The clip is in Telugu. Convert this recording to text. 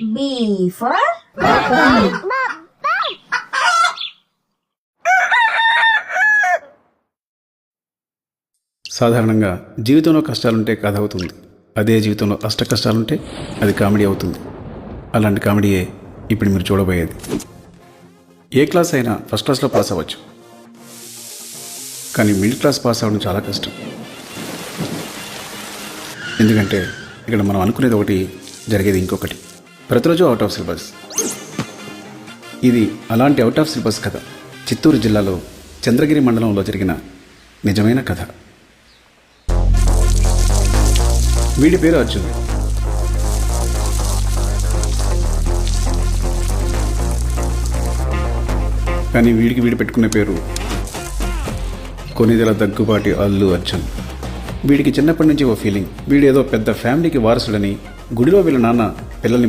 B for సాధారణంగా జీవితంలో కష్టాలుంటే కథ అవుతుంది. అదే జీవితంలో అష్ట కష్టాలుంటే అది కామెడీ అవుతుంది. అలాంటి కామెడీయే ఇప్పుడు మీరు చూడబోయేది. ఏ క్లాస్ అయినా ఫస్ట్ క్లాస్లో పాస్ అవ్వచ్చు, కానీ మిడిల్ క్లాస్ పాస్ అవ్వడం చాలా కష్టం. ఎందుకంటే ఇక్కడ మనం అనుకునేది ఒకటి, జరిగేది ఇంకొకటి. ప్రతిరోజు అవుట్ ఆఫ్ సిలబస్. ఇది అలాంటి అవుట్ ఆఫ్ సిలబస్ కథ. చిత్తూరు జిల్లాలో చంద్రగిరి మండలంలో జరిగిన నిజమైన కథ. వీడి పేరు అర్జున్. కానీ వీడి పెట్టుకునే పేరు కొనిదెల దగ్గుబాటి అల్లు అర్జున్. వీడికి చిన్నప్పటి నుంచి ఓ ఫీలింగ్, వీడేదో పెద్ద ఫ్యామిలీకి వారసుడని. గుడిలో వీళ్ళ నాన్న పిల్లల్ని